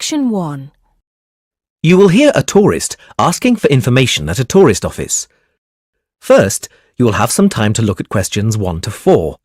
Section 1. You will hear a tourist asking for information at a tourist office. First, you will have some time to look at questions 1 to 4.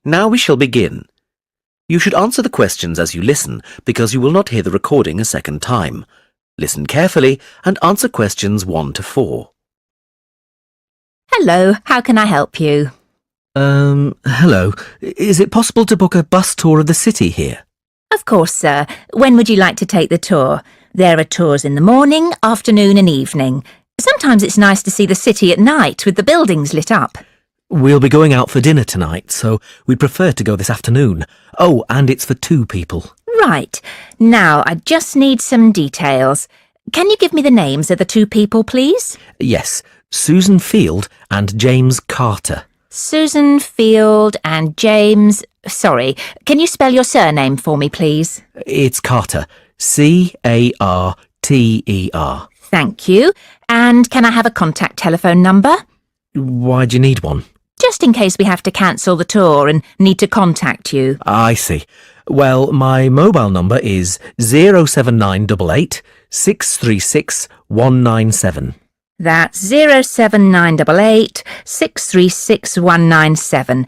Now we shall begin. You should answer the questions as you listen because you will not hear the recording a second time. Listen carefully and answer questions 1 to 4. Hello, how can I help you? Hello. Is it possible to book a bus tour of the city here? Of course, sir. When would you like to take the tour? There are tours in the morning, afternoon and evening. Sometimes it's nice to see the city at night with the buildings lit up. We'll be going out for dinner tonight, so we'd prefer to go this afternoon. Oh, and it's for 2 people. Right. Now, I just need some details. Can you give me the names of the 2 people, please? Yes, Susan Field and James Carter. Susan Field and James... Sorry, can you spell your surname for me, please? It's Carter. Carter. Thank you. And can I have a contact telephone number? Why do you need one? Just in case we have to cancel the tour and need to contact you. I see. Well, my mobile number is 07988 636 197. That's 07988 636 197.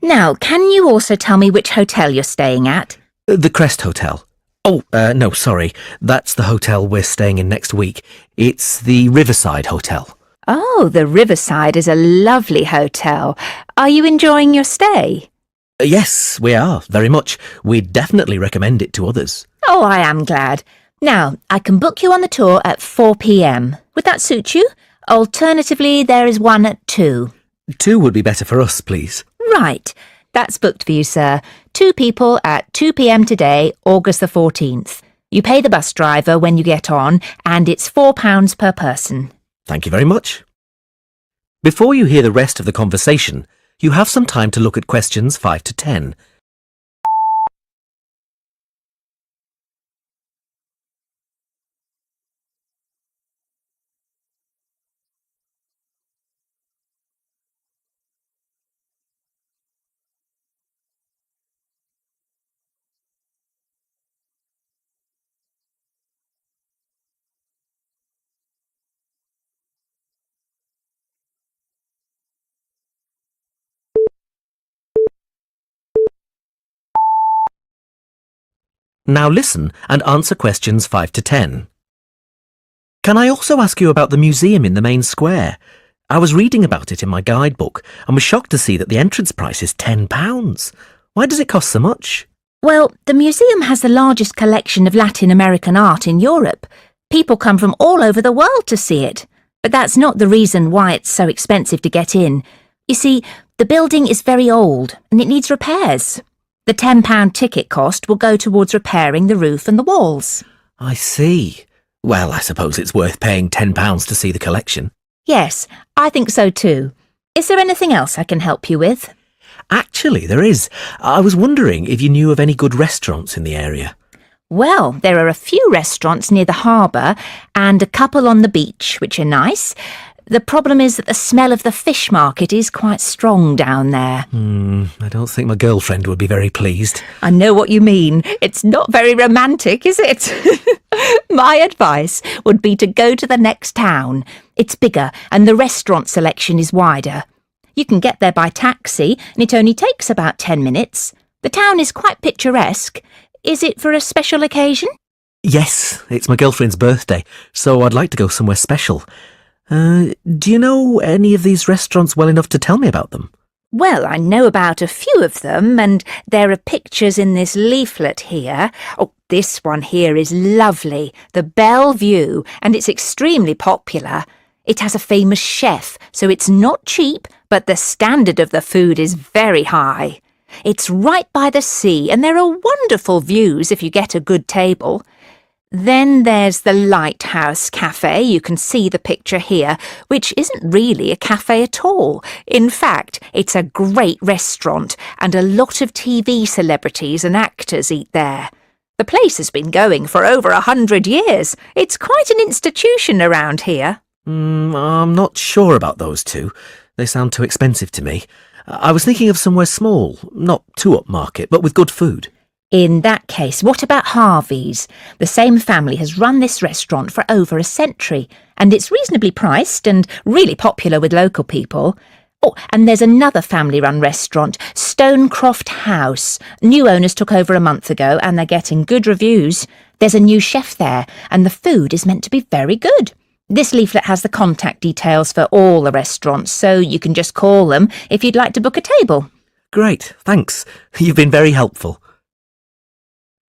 Now, can you also tell me which hotel you're staying at? The Crest Hotel. Oh, no, sorry. That's the hotel we're staying in next week. It's the Riverside Hotel. Oh, the Riverside is a lovely hotel. Are you enjoying your stay? Yes, we are, very much. We'd definitely recommend it to others. Oh, I am glad. Now, I can book you on the tour at 4 p.m. Would that suit you? Alternatively, there is one at 2. 2 would be better for us, please. Right. That's booked for you, sir. 2 people at 2 p.m. today, August the 14th. You pay the bus driver when you get on, and it's £4 per person. Thank you very much. Before you hear the rest of the conversation, you have some time to look at questions 5 to 10. Now listen and answer questions 5 to 10. Can I also ask you about the museum in the main square? I was reading about it in my guidebook and was shocked to see that the entrance price is £10. Why does it cost so much? Well, the museum has the largest collection of Latin American art in Europe. People come from all over the world to see it. But that's not the reason why it's so expensive to get in. You see, the building is very old and it needs repairs. The £10 ticket cost will go towards repairing the roof and the walls. I see. Well, I suppose it's worth paying £10 to see the collection. Yes, I think so too. Is there anything else I can help you with? Actually, there is. I was wondering if you knew of any good restaurants in the area. Well, there are a few restaurants near the harbour and a couple on the beach, which are nice. The problem is that the smell of the fish market is quite strong down there. I don't think my girlfriend would be very pleased. I know what you mean. It's not very romantic, is it? My advice would be to go to the next town. It's bigger and the restaurant selection is wider. You can get there by taxi and it only takes about 10 minutes. The town is quite picturesque. Is it for a special occasion? Yes, it's my girlfriend's birthday, so I'd like to go somewhere special. Do you know any of these restaurants well enough to tell me about them? Well, I know about a few of them, and there are pictures in this leaflet here. Oh, this one here is lovely, the Bellevue, and it's extremely popular. It has a famous chef, so it's not cheap, but the standard of the food is very high. It's right by the sea and there are wonderful views if you get a good table. Then there's the Lighthouse Cafe, you can see the picture here, which isn't really a cafe at all. In fact, it's a great restaurant and a lot of TV celebrities and actors eat there. The place has been going for over 100 years. It's quite an institution around here. I'm not sure about those two. They sound too expensive to me. I was thinking of somewhere small, not too upmarket, but with good food. In that case, what about Harvey's? The same family has run this restaurant for over a century, and it's reasonably priced and really popular with local people. Oh, and there's another family-run restaurant, Stonecroft House. New owners took over a month ago, and they're getting good reviews. There's a new chef there, and the food is meant to be very good. This leaflet has the contact details for all the restaurants, so you can just call them if you'd like to book a table. Great, thanks. You've been very helpful.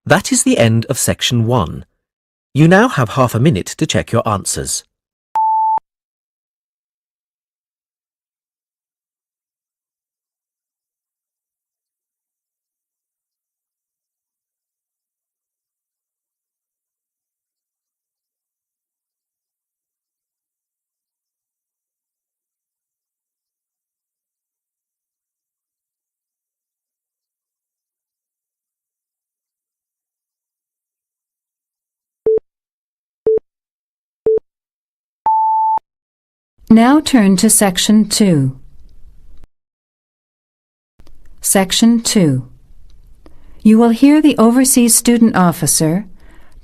That is the end of section 1. You now have half a minute to check your answers. Now turn to Section 2. Section 2. You will hear the Overseas Student Officer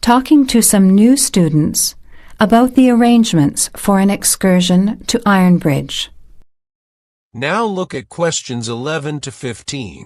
talking to some new students about the arrangements for an excursion to Ironbridge. Now look at questions 11 to 15.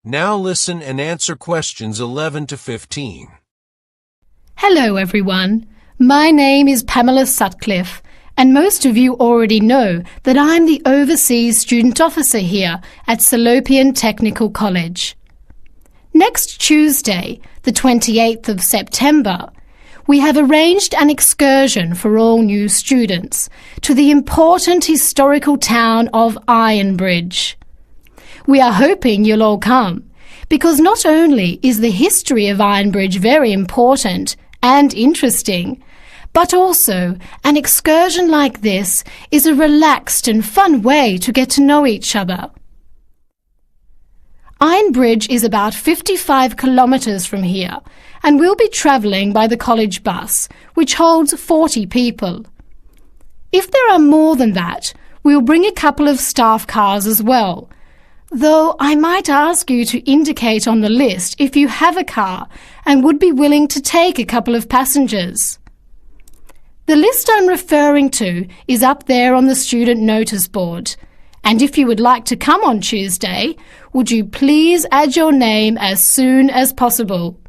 Now listen and answer questions 11 to 15. Hello everyone, my name is Pamela Sutcliffe and most of you already know that I'm the Overseas Student Officer here at Salopian Technical College. Next Tuesday, the 28th of September, we have arranged an excursion for all new students to the important historical town of Ironbridge. We are hoping you'll all come, because not only is the history of Ironbridge very important and interesting, but also an excursion like this is a relaxed and fun way to get to know each other. Ironbridge is about 55 kilometres from here, and we'll be travelling by the college bus, which holds 40 people. If there are more than that, we'll bring a couple of staff cars as well, though I might ask you to indicate on the list if you have a car and would be willing to take a couple of passengers. The list I'm referring to is up there on the student notice board, and if you would like to come on Tuesday, would you please add your name as soon as possible?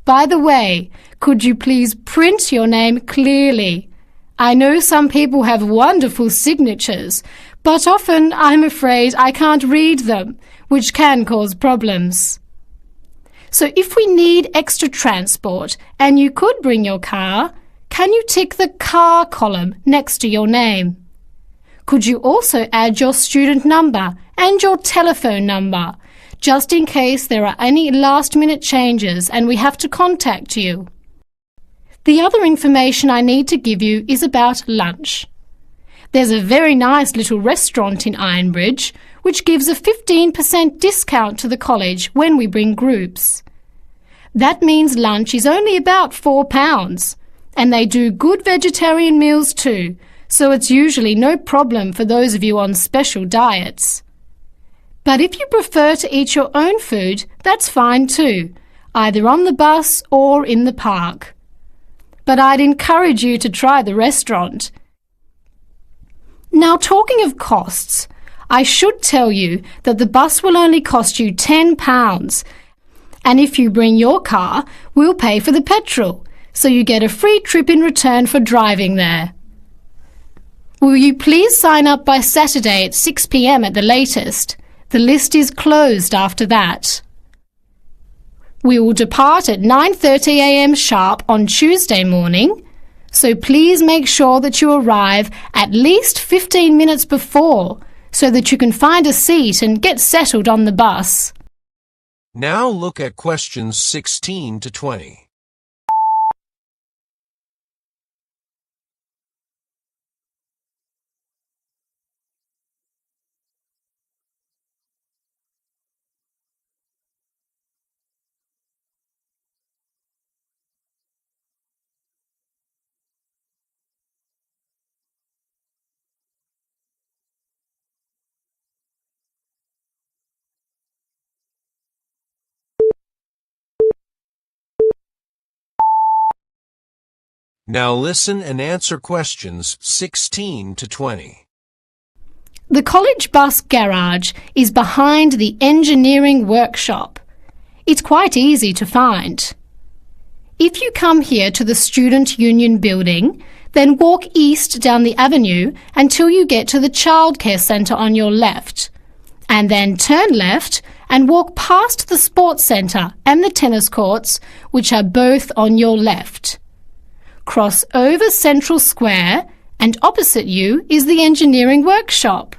By the way, could you please print your name clearly? I know some people have wonderful signatures, but often I'm afraid I can't read them, which can cause problems. So if we need extra transport and you could bring your car, can you tick the car column next to your name? Could you also add your student number and your telephone number, just in case there are any last-minute changes and we have to contact you? The other information I need to give you is about lunch. There's a very nice little restaurant in Ironbridge which gives a 15% discount to the college when we bring groups. That means lunch is only about £4, and they do good vegetarian meals too, so it's usually no problem for those of you on special diets. But if you prefer to eat your own food, that's fine too, either on the bus or in the park. But I'd encourage you to try the restaurant. Now, talking of costs, I should tell you that the bus will only cost you £10, and if you bring your car, we'll pay for the petrol, so you get a free trip in return for driving there. Will you please sign up by Saturday at 6 p.m. at the latest? The list is closed after that. We will depart at 9:30 a.m. sharp on Tuesday morning, so please make sure that you arrive at least 15 minutes before so that you can find a seat and get settled on the bus. Now look at questions 16 to 20. Now listen and answer questions 16 to 20. The college bus garage is behind the engineering workshop. It's quite easy to find. If you come here to the Student Union building, then walk east down the avenue until you get to the childcare centre on your left, and then turn left and walk past the sports centre and the tennis courts, which are both on your left. Cross over Central Square, and opposite you is the engineering workshop.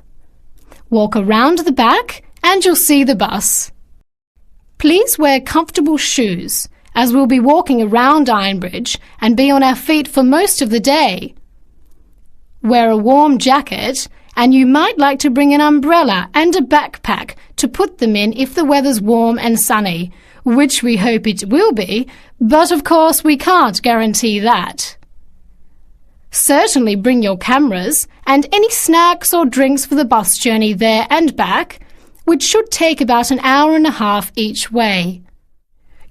Walk around the back and you'll see the bus. Please wear comfortable shoes, as we'll be walking around Ironbridge and be on our feet for most of the day. Wear a warm jacket, and you might like to bring an umbrella and a backpack to put them in if the weather's warm and sunny, which we hope it will be, but of course we can't guarantee that. Certainly bring your cameras and any snacks or drinks for the bus journey there and back, which should take about an hour and a half each way.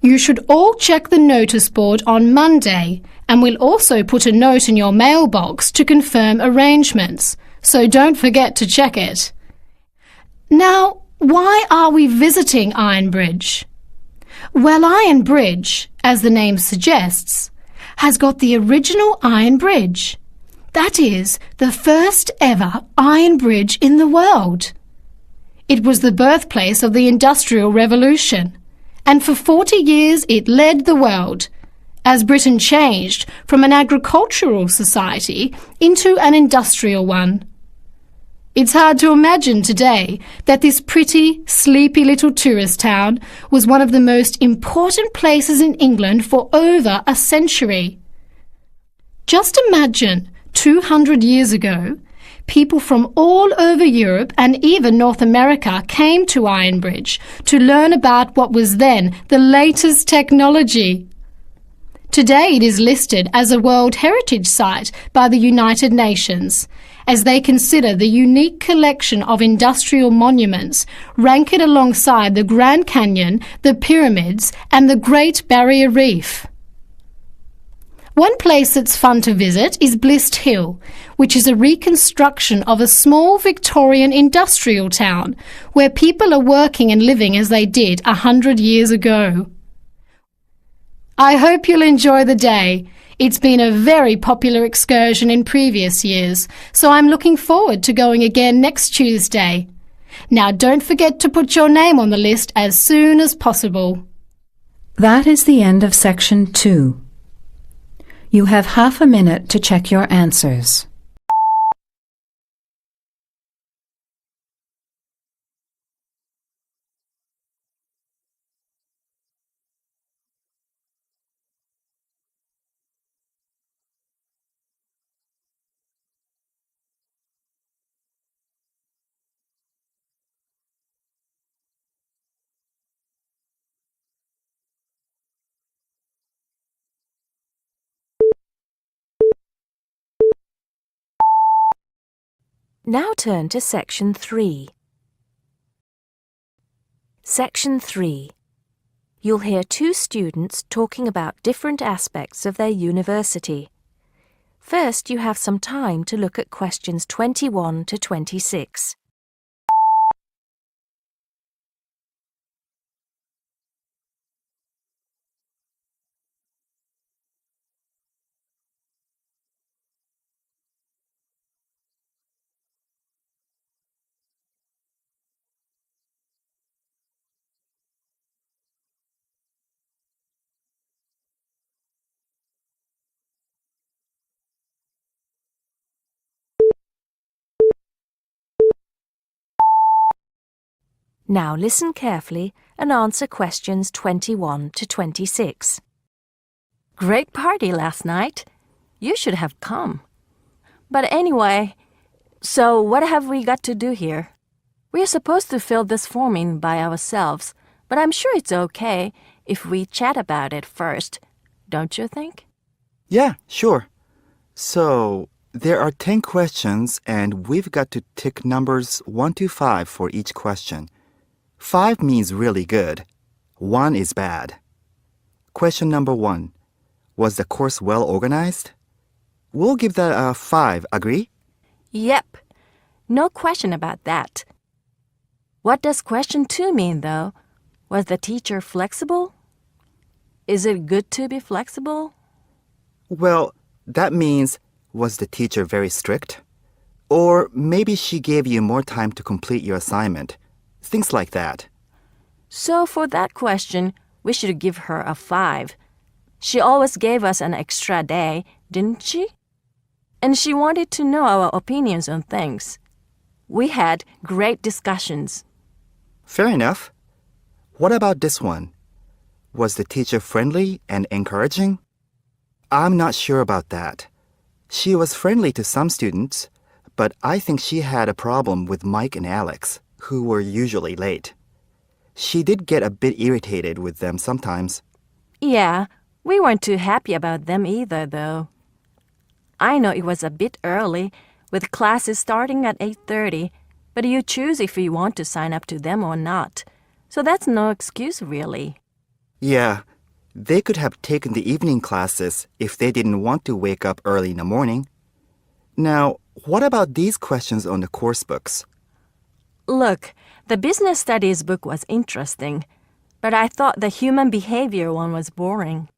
You should all check the notice board on Monday, and we'll also put a note in your mailbox to confirm arrangements, so don't forget to check it. Now, why are we visiting Ironbridge? Well, Iron Bridge, as the name suggests, has got the original iron bridge. That is, the first ever iron bridge in the world. It was the birthplace of the Industrial Revolution, and for 40 years it led the world, as Britain changed from an agricultural society into an industrial one. It's hard to imagine today that this pretty, sleepy little tourist town was one of the most important places in England for over a century. Just imagine, 200 years ago, people from all over Europe and even North America came to Ironbridge to learn about what was then the latest technology. Today it is listed as a World Heritage Site by the United Nations, as they consider the unique collection of industrial monuments, rank it alongside the Grand Canyon, the pyramids, and the Great Barrier Reef. One place that's fun to visit is Blist Hill, which is a reconstruction of a small Victorian industrial town where people are working and living as they did 100 years ago. I hope you'll enjoy the day. It's been a very popular excursion in previous years, so I'm looking forward to going again next Tuesday. Now don't forget to put your name on the list as soon as possible. That is the end of section 2. You have half a minute to check your answers. Now turn to Section 3. Section 3. You'll hear two students talking about different aspects of their university. First, you have some time to look at questions 21 to 26. Now listen carefully and answer questions 21 to 26. Great party last night. You should have come. But anyway, so what have we got to do here? We're supposed to fill this form in by ourselves, but I'm sure it's okay if we chat about it first, don't you think? Yeah, sure. So, there are 10 questions and we've got to tick numbers 1 to 5 for each question. 5 means really good. 1 is bad. Question number 1. Was the course well organized? We'll give that a 5, agree? Yep. No question about that. What does question 2 mean, though? Was the teacher flexible? Is it good to be flexible? Well, that means, was the teacher very strict? Or maybe she gave you more time to complete your assignment. Things like that. So for that question, we should give her a 5. She always gave us an extra day, didn't she? And she wanted to know our opinions on things. We had great discussions. Fair enough. What about this one? Was the teacher friendly and encouraging? I'm not sure about that. She was friendly to some students, but I think she had a problem with Mike and Alex, who were usually late. She did get a bit irritated with them sometimes. Yeah, we weren't too happy about them either, though. I know it was a bit early, with classes starting at 8:30, but you choose if you want to sign up to them or not. So that's no excuse, really. Yeah, they could have taken the evening classes if they didn't want to wake up early in the morning. Now, what about these questions on the course books? Look, the business studies book was interesting, but I thought the human behavior one was boring.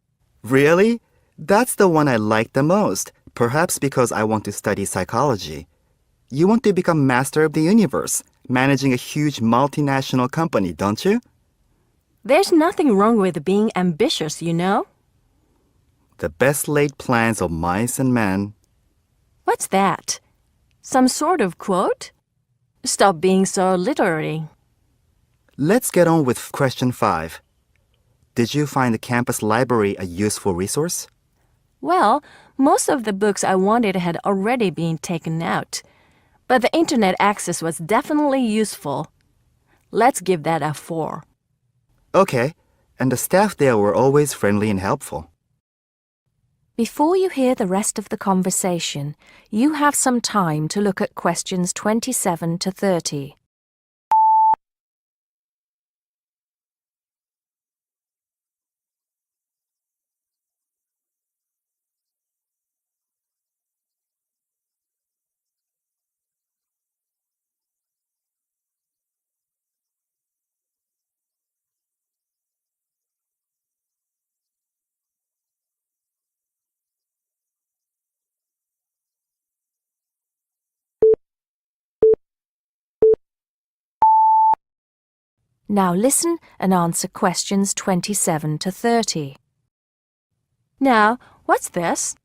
Really? That's the one I like the most, perhaps because I want to study psychology. You want to become master of the universe, managing a huge multinational company, don't you? There's nothing wrong with being ambitious, you know? The best laid plans of mice and men. What's that? Some sort of quote? Stop being so literary. Let's get on with question 5. Did you find the campus library a useful resource? Well, most of the books I wanted had already been taken out, but the internet access was definitely useful. Let's give that a 4. Okay, and the staff there were always friendly and helpful. Before you hear the rest of the conversation, you have some time to look at questions 27 to 30. Now listen and answer questions 27 to 30. Now, what's this?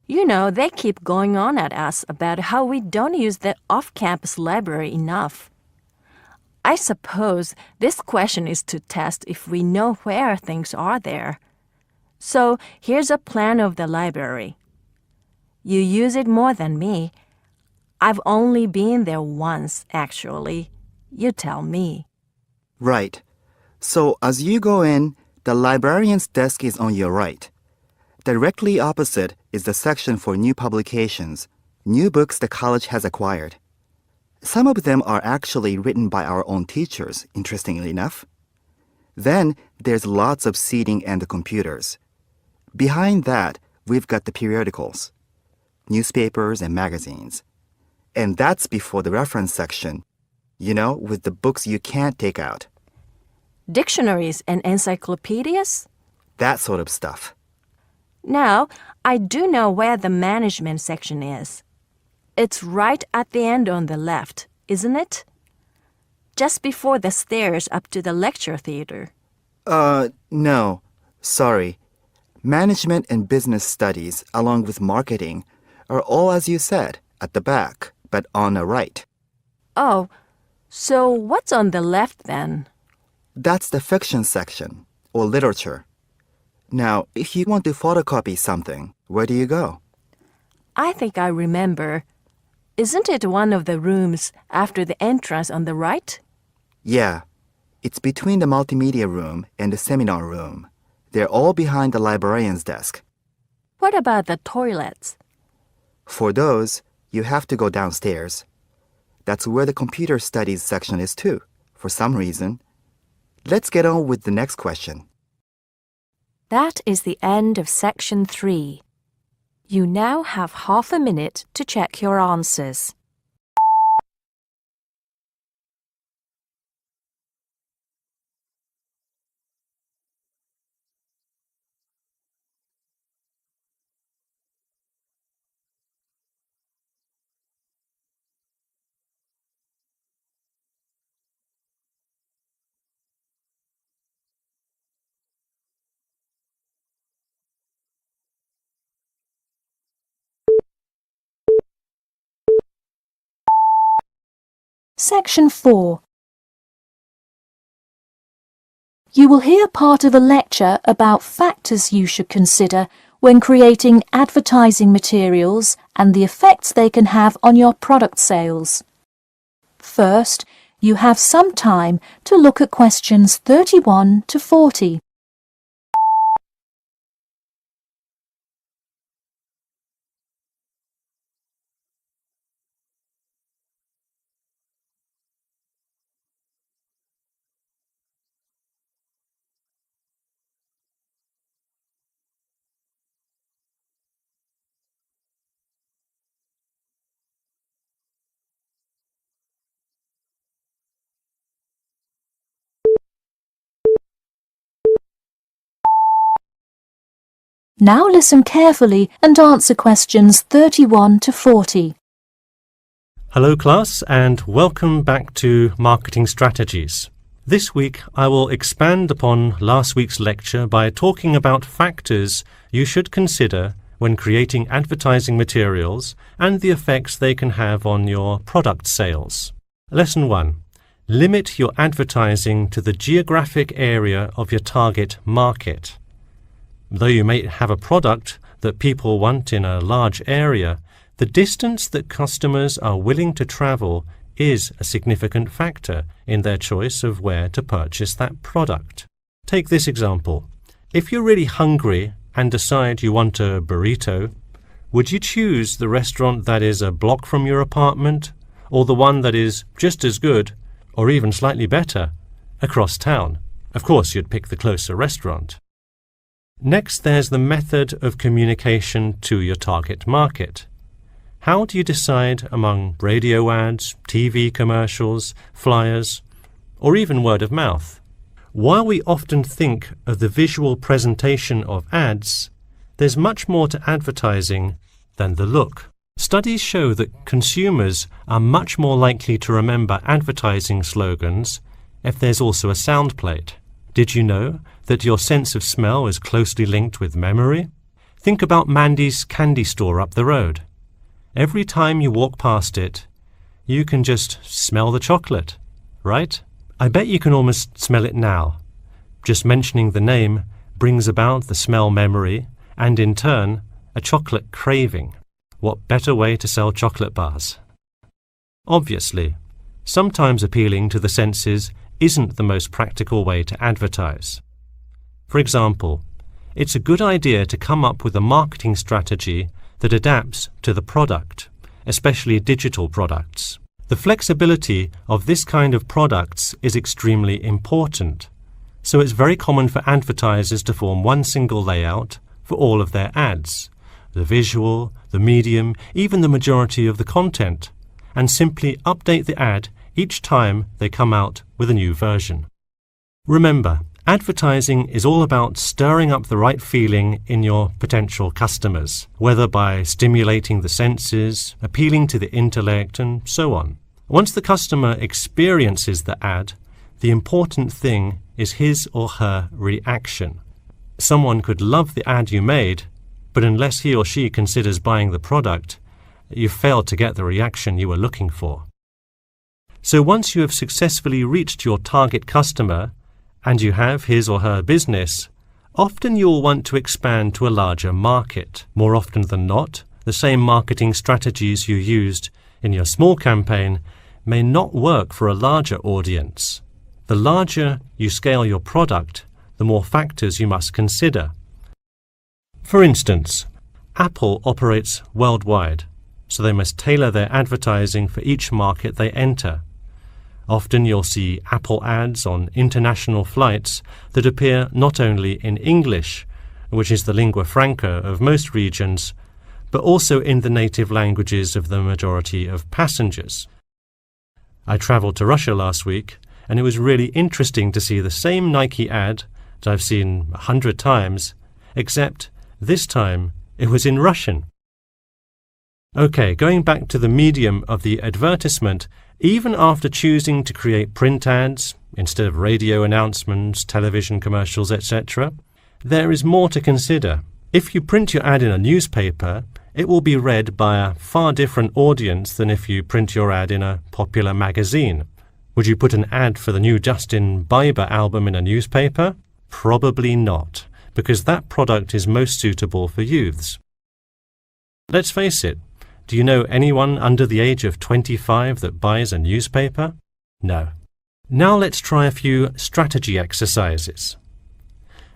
You know, they keep going on at us about how we don't use the off-campus library enough. I suppose this question is to test if we know where things are there. So here's a plan of the library. You use it more than me. I've only been there once, actually. You tell me. Right. So as you go in, the librarian's desk is on your right. Directly opposite is the section for new publications, new books the college has acquired. Some of them are actually written by our own teachers, interestingly enough. Then there's lots of seating and the computers. Behind that, we've got the periodicals, newspapers and magazines. And that's before the reference section, you know, with the books you can't take out. Dictionaries and encyclopedias? That sort of stuff. Now, I do know where the management section is. It's right at the end on the left, isn't it? Just before the stairs up to the lecture theater. No. Sorry. Management and business studies, along with marketing, are all as you said, at the back, but on the right. Oh, So what's on the left then? That's the fiction section, or literature. Now, if you want to photocopy something, where do you go? I think I remember. Isn't it one of the rooms after the entrance on the right? Yeah, it's between the multimedia room and the seminar room. They're all behind the librarian's desk. What about the toilets? For those, you have to go downstairs. That's where the computer studies section is too, for some reason. Let's get on with the next question. That is the end of section 3. You now have half a minute to check your answers. Section 4. You will hear part of a lecture about factors you should consider when creating advertising materials and the effects they can have on your product sales. First, you have some time to look at questions 31 to 40. Now listen carefully and answer questions 31 to 40. Hello class, and welcome back to Marketing Strategies. This week I will expand upon last week's lecture by talking about factors you should consider when creating advertising materials and the effects they can have on your product sales. Lesson 1. Limit your advertising to the geographic area of your target market. Though you may have a product that people want in a large area, the distance that customers are willing to travel is a significant factor in their choice of where to purchase that product. Take this example. If you're really hungry and decide you want a burrito, would you choose the restaurant that is a block from your apartment, or the one that is just as good, or even slightly better, across town? Of course, you'd pick the closer restaurant. Next, there's the method of communication to your target market. How do you decide among radio ads, TV commercials, flyers, or even word of mouth? While we often think of the visual presentation of ads, there's much more to advertising than the look. Studies show that consumers are much more likely to remember advertising slogans if there's also a sound plate. Did you know that your sense of smell is closely linked with memory? Think about Mandy's candy store up the road. Every time you walk past it, you can just smell the chocolate, right? I bet you can almost smell it now. Just mentioning the name brings about the smell memory and, in turn, a chocolate craving. What better way to sell chocolate bars? Obviously, sometimes appealing to the senses isn't the most practical way to advertise. For example, it's a good idea to come up with a marketing strategy that adapts to the product, especially digital products. The flexibility of this kind of products is extremely important, so it's very common for advertisers to form one single layout for all of their ads, the visual, the medium, even the majority of the content, and simply update the ad each time they come out with a new version. Remember, advertising is all about stirring up the right feeling in your potential customers, whether by stimulating the senses, appealing to the intellect, and so on. Once the customer experiences the ad, the important thing is his or her reaction. Someone could love the ad you made, but unless he or she considers buying the product, you've failed to get the reaction you were looking for. So once you have successfully reached your target customer, and you have his or her business, often you'll want to expand to a larger market. More often than not, the same marketing strategies you used in your small campaign may not work for a larger audience. The larger you scale your product, the more factors you must consider. For instance, Apple operates worldwide, so they must tailor their advertising for each market they enter. Often you'll see Apple ads on international flights that appear not only in English, which is the lingua franca of most regions, but also in the native languages of the majority of passengers. I travelled to Russia last week, and it was really interesting to see the same Nike ad that I've seen 100 times, except this time it was in Russian. Okay, going back to the medium of the advertisement, even after choosing to create print ads instead of radio announcements, television commercials, etc., there is more to consider. If you print your ad in a newspaper, it will be read by a far different audience than if you print your ad in a popular magazine. Would you put an ad for the new Justin Bieber album in a newspaper? Probably not, because that product is most suitable for youths. Let's face it, do you know anyone under the age of 25 that buys a newspaper? No. Now let's try a few strategy exercises.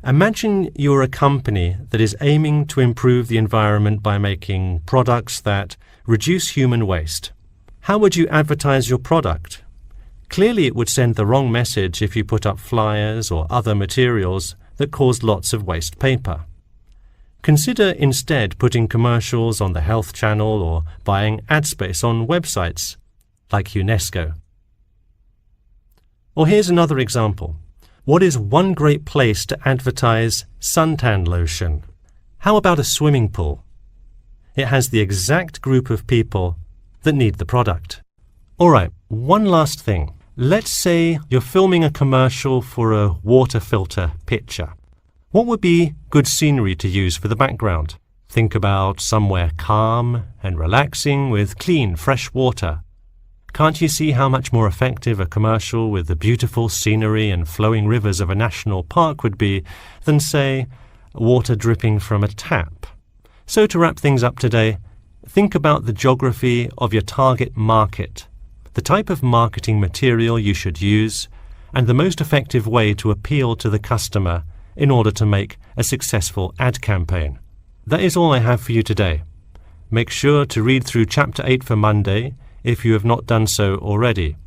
Imagine you're a company that is aiming to improve the environment by making products that reduce human waste. How would you advertise your product? Clearly it would send the wrong message if you put up flyers or other materials that cause lots of waste paper. Consider instead putting commercials on the Health Channel or buying ad space on websites like UNESCO. Or here's another example. What is one great place to advertise suntan lotion? How about a swimming pool? It has the exact group of people that need the product. All right, one last thing. Let's say you're filming a commercial for a water filter pitcher. What would be good scenery to use for the background? Think about somewhere calm and relaxing with clean, fresh water. Can't you see how much more effective a commercial with the beautiful scenery and flowing rivers of a national park would be than, say, water dripping from a tap? So to wrap things up today, think about the geography of your target market, the type of marketing material you should use, and the most effective way to appeal to the customer in order to make a successful ad campaign. That is all I have for you today. Make sure to read through Chapter 8 for Monday if you have not done so already.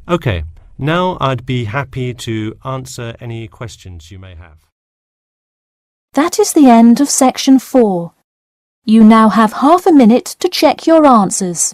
Okay, now I'd be happy to answer any questions you may have. That is the end of section 4. You now have half a minute to check your answers.